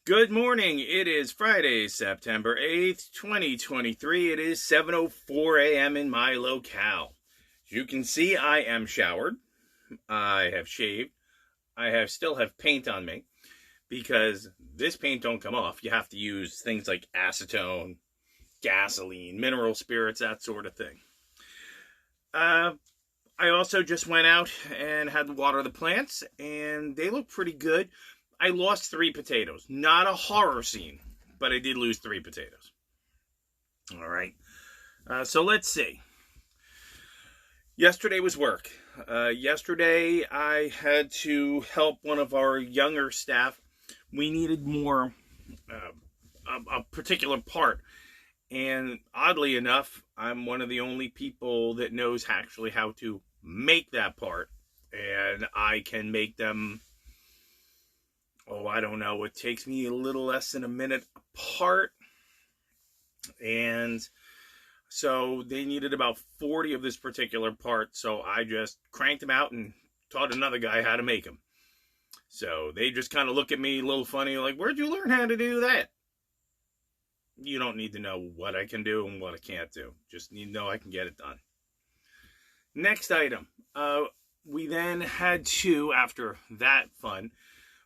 Good morning. It is Friday, September 8th, 2023. It is 7:04 a.m. in my locale. As you can see, I am showered. I have shaved. Still have paint on me because this paint don't come off. You have to use things like acetone, gasoline, mineral spirits, that sort of thing. Uh, I also just went out and had to water the plants, and they look pretty good. I lost 3 potatoes. Not a horror scene, but I did lose 3 potatoes. All right. So let's see. Yesterday was work. Yesterday I had to help one of our younger staff. We needed more, a particular part. And oddly enough, I'm one of the only people that knows actually how to make that part. And I can make them, I don't know, it takes me a little less than a minute apart. And so they needed about 40 of this particular part. So I just cranked them out and taught another guy how to make them. So they just kind of look at me a little funny, like, where'd you learn how to do that? You don't need to know what I can do and what I can't do. Just need to know I can get it done. Next item. We then had to, after that fun,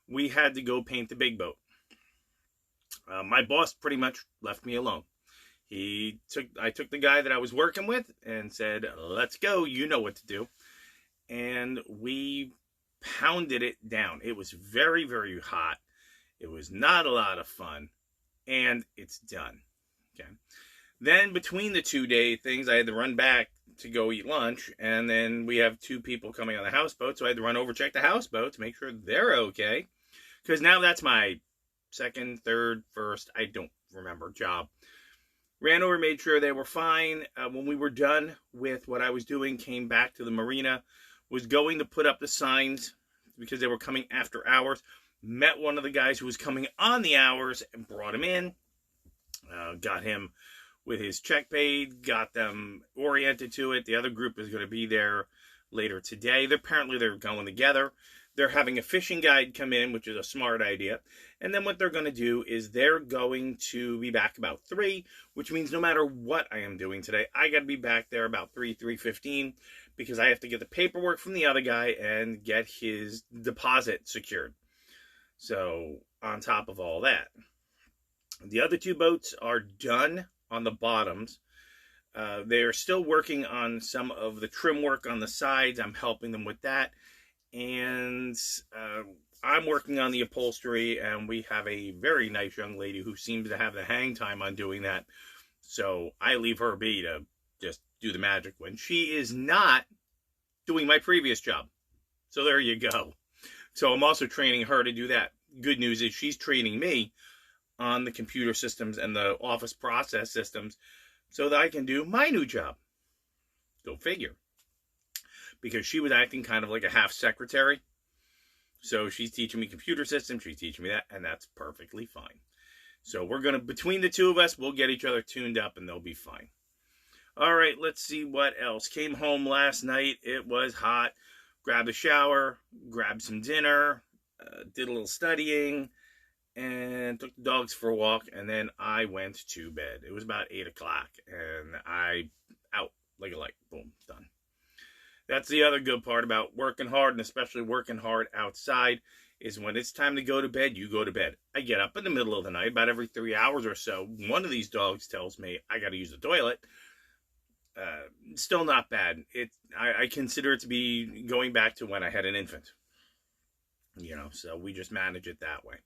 we had to go paint the big boat. My boss pretty much left me alone. I took the guy that I was working with and said, let's go, you know what to do. And we pounded it down. It was very, very hot. It was not a lot of fun. And it's done. Okay. Then between the 2-day things, I had to run back to go eat lunch. And then we have 2 people coming on the houseboat. So I had to run over, check the houseboat to make sure they're okay. Because now that's my second, third, first, I don't remember, job. Ran over, made sure they were fine. When we were done with what I was doing, came back to the marina, was going to put up the signs because they were coming after hours. Met one of the guys who was coming on the hours and brought him in. Got him with his check paid, got them oriented to it. The other group is going to be there later today. Apparently they're going together. They're having a fishing guide come in, which is a smart idea. And then what they're going to do is they're going to be back about 3, which means no matter what I am doing today, I got to be back there about 3:15, because I have to get the paperwork from the other guy and get his deposit secured. So on top of all that, the other 2 boats are done on the bottoms. They are still working on some of the trim work on the sides. I'm helping them with that. And I'm working on the upholstery, and we have a very nice young lady who seems to have the hang time on doing that. So I leave her be to just do the magic when she is not doing my previous job. So there you go. So I'm also training her to do that. Good news is she's training me on the computer systems and the office process systems so that I can do my new job. Go figure. Because she was acting kind of like a half secretary. So she's teaching me computer systems, she's teaching me that, and that's perfectly fine. So we're going to, between the 2 of us, we'll get each other tuned up and they'll be fine. All right, let's see what else. Came home last night. It was hot. Grabbed a shower, grabbed some dinner, did a little studying, and took the dogs for a walk, and then I went to bed. It was about 8 o'clock, and I out like a light. Boom, done. That's the other good part about working hard, and especially working hard outside, is when it's time to go to bed, you go to bed. I get up in the middle of the night, about every 3 hours or so. One of these dogs tells me I got to use the toilet. Still not bad. I consider it to be going back to when I had an infant. So we just manage it that way.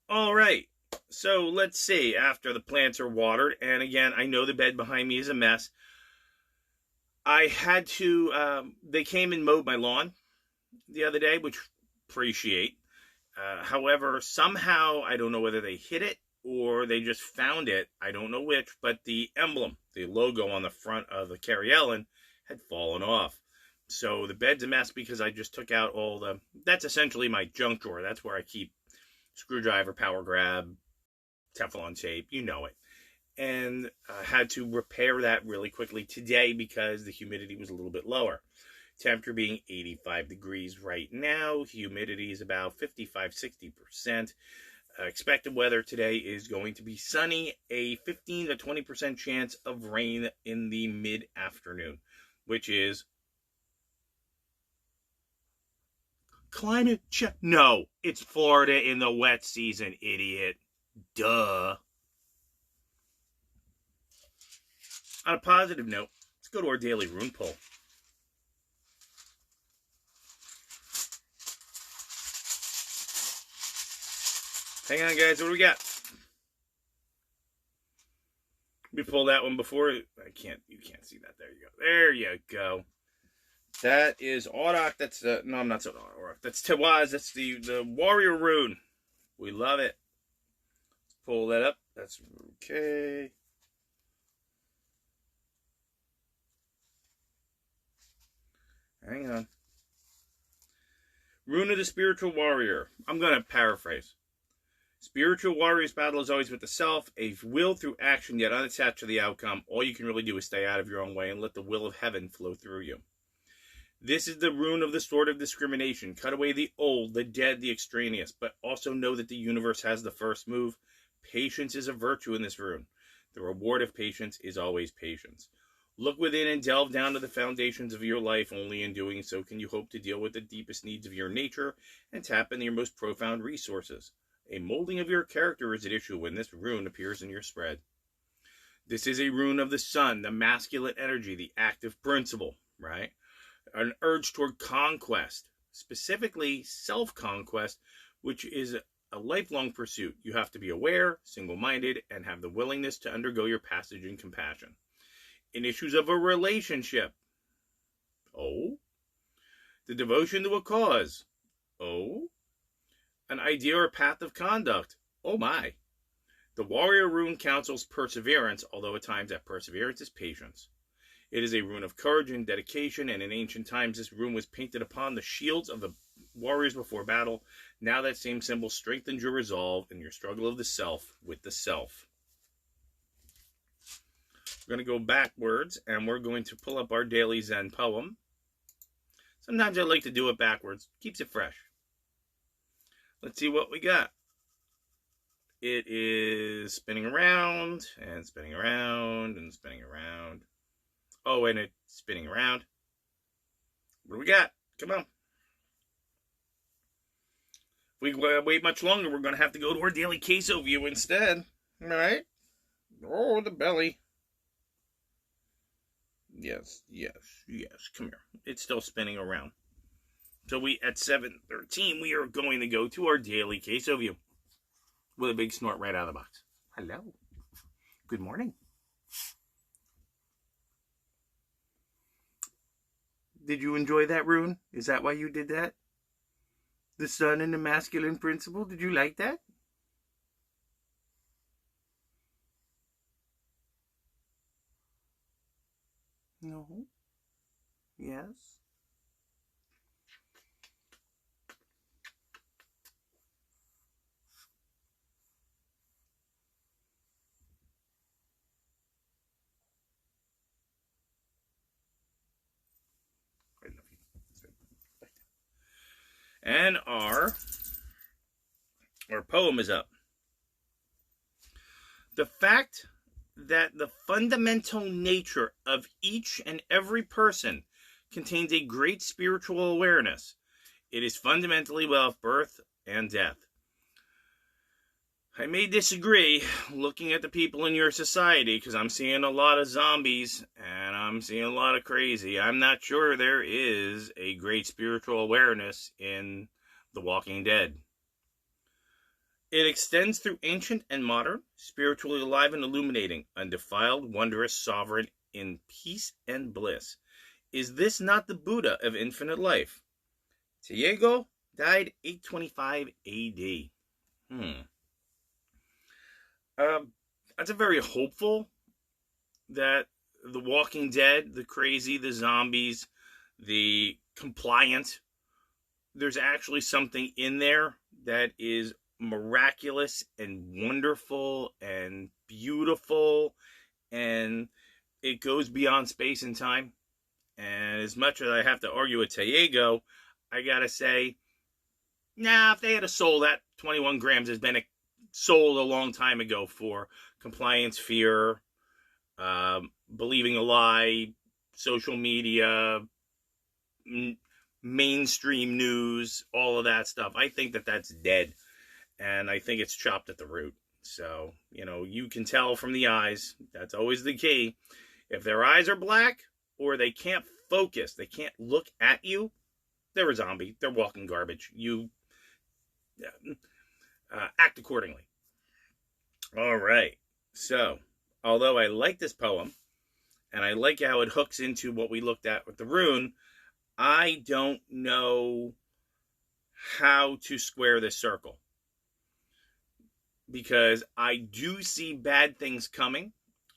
All right. So let's see. After the plants are watered, and again, I know the bed behind me is a mess. I had to, they came and mowed my lawn the other day, which appreciate. However, somehow, I don't know whether they hit it or they just found it. I don't know which, but the emblem, the logo on the front of the Carrie Ellen had fallen off. So the bed's a mess because I just took out that's essentially my junk drawer. That's where I keep screwdriver, power grab, Teflon tape, you know it. And had to repair that really quickly today because the humidity was a little bit lower. Temperature being 85 degrees right now. Humidity is about 55-60%. Expected weather today is going to be sunny, a 15 to 20% chance of rain in the mid-afternoon, which is climate change. No, it's Florida in the wet season, idiot. Duh. On a positive note, let's go to our daily rune poll. Hang on, guys. What do we got? We pulled that one before. You can't see that. There you go. There you go. That is Auroch. That's no, I'm not saying Auroch. That's Tawaz. That's the warrior rune. We love it. Let's pull that up. That's okay. Hang on. Rune of the spiritual warrior. I'm going to paraphrase. Spiritual warrior's battle is always with the self, a will through action yet unattached to the outcome. All you can really do is stay out of your own way and let the will of heaven flow through you. This is the rune of the sword of discrimination. Cut away the old, the dead, the extraneous, but also know that the universe has the first move. Patience is a virtue in this rune. The reward of patience is always patience. Look within and delve down to the foundations of your life. Only in doing so can you hope to deal with the deepest needs of your nature and tap into your most profound resources. A molding of your character is at issue when this rune appears in your spread. This is a rune of the sun, the masculine energy, the active principle, right? An urge toward conquest, specifically self-conquest, which is a lifelong pursuit. You have to be aware, single-minded, and have the willingness to undergo your passage in compassion. In issues of a relationship, the devotion to a cause, an idea or path of conduct, my. The warrior rune counsels perseverance, although at times that perseverance is patience. It is a rune of courage and dedication, and in ancient times this rune was painted upon the shields of the warriors before battle. Now that same symbol strengthens your resolve in your struggle of the self with the self. We're going to go backwards, and we're going to pull up our daily Zen poem. Sometimes I like to do it backwards. Keeps it fresh. Let's see what we got. It is spinning around, and spinning around, and spinning around. And it's spinning around. What do we got? Come on. If we wait much longer, we're going to have to go to our daily queso view instead. All right? Oh, the belly. Yes. Come here. It's still spinning around. So at 7:13, we are going to go to our daily queso view with a big snort right out of the box. Hello. Good morning. Did you enjoy that rune? Is that why you did that? The sun and the masculine principle? Did you like that? No. Yes. And our poem is up. The fact that the fundamental nature of each and every person contains a great spiritual awareness. It is fundamentally both birth and death. I may disagree looking at the people in your society because I'm seeing a lot of zombies and I'm seeing a lot of crazy. I'm not sure there is a great spiritual awareness in The Walking Dead. It extends through ancient and modern, spiritually alive and illuminating, undefiled, wondrous, sovereign, in peace and bliss. Is this not the Buddha of infinite life? Diego died 825 AD. That's a very hopeful that the Walking Dead, the crazy, the zombies, the compliant, there's actually something in there that is miraculous and wonderful and beautiful, and it goes beyond space and time. And as much as I have to argue with Diego, I gotta say, if they had a soul, that 21 grams has been sold a long time ago for compliance fear, believing a lie, social media, mainstream news, all of that stuff. I think that that's dead, and I think it's chopped at the root. So, you can tell from the eyes. That's always the key. If their eyes are black or they can't focus, they can't look at you, they're a zombie. They're walking garbage. You act accordingly. All right. So, although I like this poem, and I like how it hooks into what we looked at with the rune, I don't know how to square this circle. Because I do see bad things coming.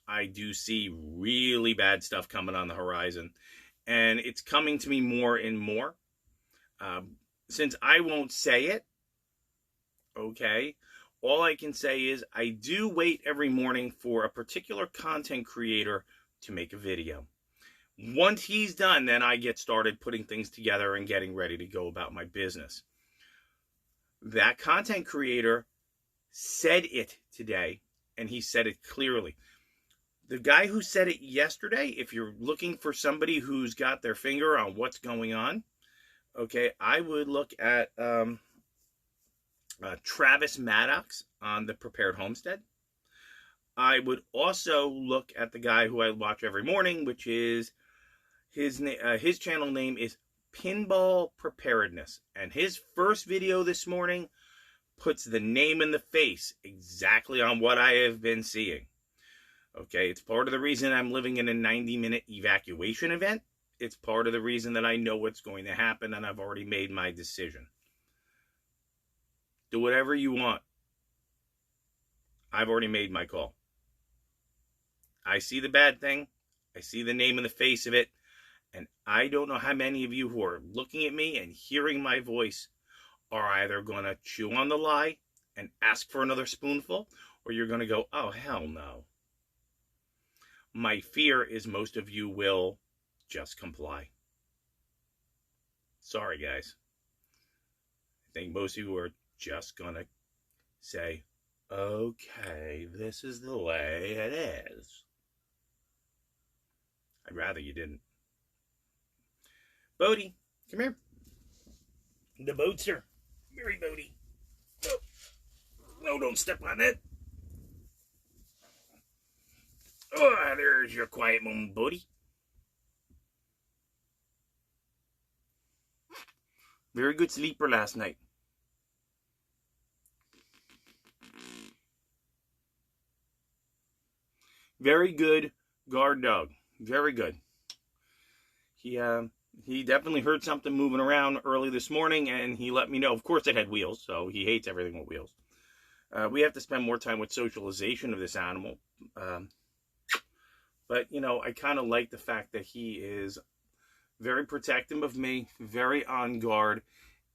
I do see really bad stuff coming on the horizon. And it's coming to me more and more. Since I won't say it, okay, all I can say is I do wait every morning for a particular content creator to make a video. Once he's done, then I get started putting things together and getting ready to go about my business. That content creator said it today, and he said it clearly. The guy who said it yesterday, if you're looking for somebody who's got their finger on what's going on, okay, I would look at Travis Maddox on the Prepared Homestead. I would also look at the guy who I watch every morning, which is his channel name is Pinball Preparedness, and his first video this morning puts the name and the face exactly on what I have been seeing. Okay, it's part of the reason I'm living in a 90-minute evacuation event. It's part of the reason that I know what's going to happen, and I've already made my decision. Do whatever you want. I've already made my call. I see the bad thing. I see the name and the face of it. And I don't know how many of you who are looking at me and hearing my voice are either going to chew on the lie and ask for another spoonful, or you're going to go, oh, hell no. My fear is most of you will just comply. Sorry, guys. I think most of you are just going to say, okay, this is the way it is. I'd rather you didn't. Bodie, come here. The boatster. Very Bodie. Oh. No, don't step on that. Oh, there's your quiet moment, Bodie. Very good sleeper last night. Very good guard dog. Very good. He definitely heard something moving around early this morning, and he let me know. Of course, it had wheels, so he hates everything with wheels. We have to spend more time with socialization of this animal. But, I kind of like the fact that he is very protective of me, very on guard,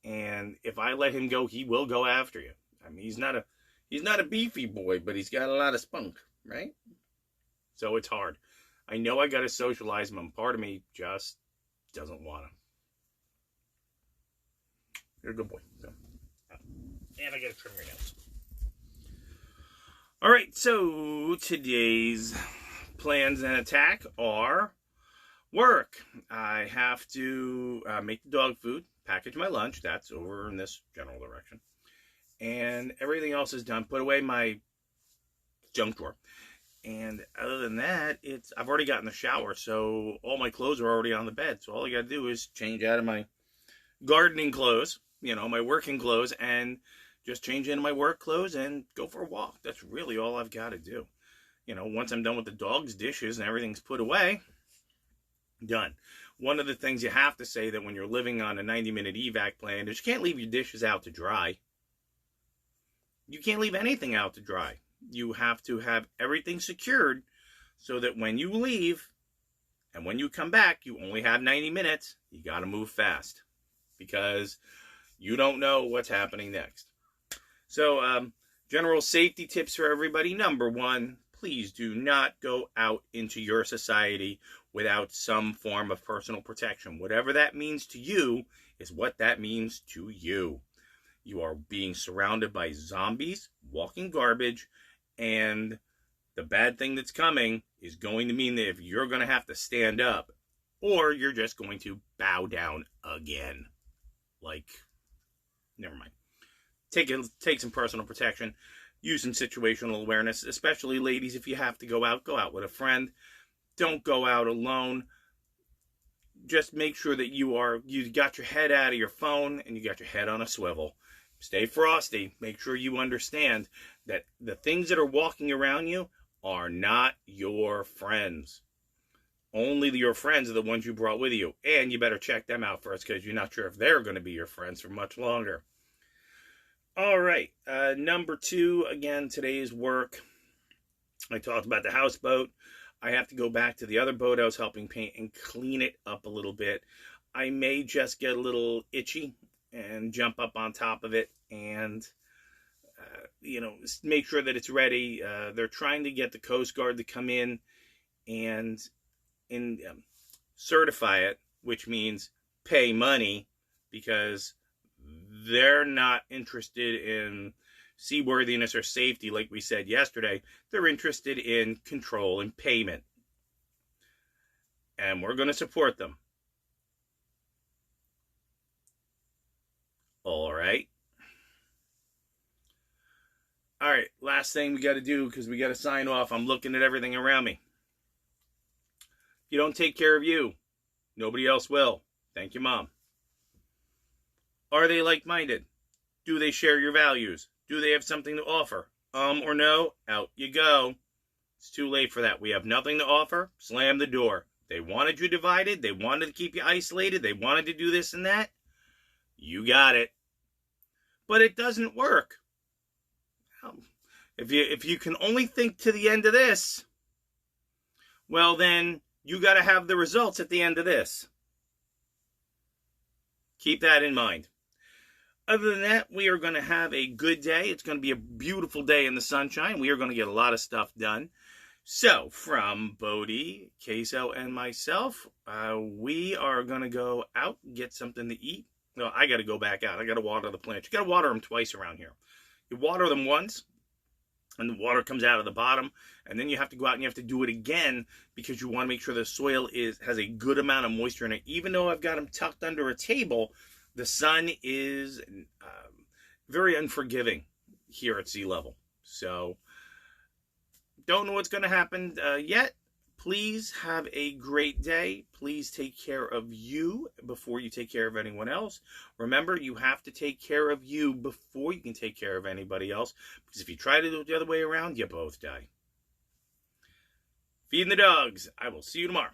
and if I let him go, he will go after you. I mean, he's not a beefy boy, but he's got a lot of spunk, right? So it's hard. I know I got to socialize him, and part of me just doesn't want him. You're a good boy. So. And I got to trim your nails. All right, so today's plans and attack are work. I have to make the dog food, package my lunch. That's over in this general direction. And everything else is done. Put away my junk drawer. And other than that, I've already gotten the shower, so all my clothes are already on the bed. So all I got to do is change out of my gardening clothes, my working clothes, and just change into my work clothes and go for a walk. That's really all I've got to do. Once I'm done with the dog's dishes and everything's put away, done. One of the things you have to say that when you're living on a 90-minute evac plan is you can't leave your dishes out to dry. You can't leave anything out to dry. You have to have everything secured so that when you leave and when you come back, you only have 90 minutes. You got to move fast because you don't know what's happening next. So, general safety tips for everybody. Number one, please do not go out into your society without some form of personal protection. Whatever that means to you is what that means to you. You are being surrounded by zombies, walking garbage, and the bad thing that's coming is going to mean that if you're going to have to stand up, or you're just going to bow down again. Like, never mind. Take some personal protection. Use some situational awareness, especially ladies. If you have to go out with a friend. Don't go out alone. Just make sure that you got your head out of your phone and you got your head on a swivel. Stay frosty. Make sure you understand that the things that are walking around you are not your friends. Only your friends are the ones you brought with you. And you better check them out first, because you're not sure if they're going to be your friends for much longer. All right. Number 2, again, today's work. I talked about the houseboat. I have to go back to the other boat I was helping paint and clean it up a little bit. I may just get a little itchy and jump up on top of it and, make sure that it's ready. They're trying to get the Coast Guard to come in and certify it, which means pay money, because they're not interested in seaworthiness or safety like we said yesterday. They're interested in control and payment. And we're going to support them. All right. All right, last thing we got to do, because we got to sign off. I'm looking at everything around me. If you don't take care of you, nobody else will. Thank you, Mom. Are they like-minded? Do they share your values? Do they have something to offer? Or no? Out you go. It's too late for that. We have nothing to offer. Slam the door. They wanted you divided. They wanted to keep you isolated. They wanted to do this and that. You got it. But it doesn't work. If you can only think to the end of this, well then, you got to have the results at the end of this. Keep that in mind. Other than that, we are going to have a good day. It's going to be a beautiful day in the sunshine. We are going to get a lot of stuff done. So, from Bodie, Queso, and myself, we are going to go out, get something to eat. No, I got to go back out. I got to water the plants. You got to water them twice around here. You water them once, and the water comes out of the bottom, and then you have to go out and you have to do it again, because you want to make sure the soil has a good amount of moisture in it. Even though I've got them tucked under a table, the sun is very unforgiving here at sea level. So, don't know what's going to happen yet. Please have a great day. Please take care of you before you take care of anyone else. Remember, you have to take care of you before you can take care of anybody else. Because if you try to do it the other way around, you both die. Feeding the dogs. I will see you tomorrow.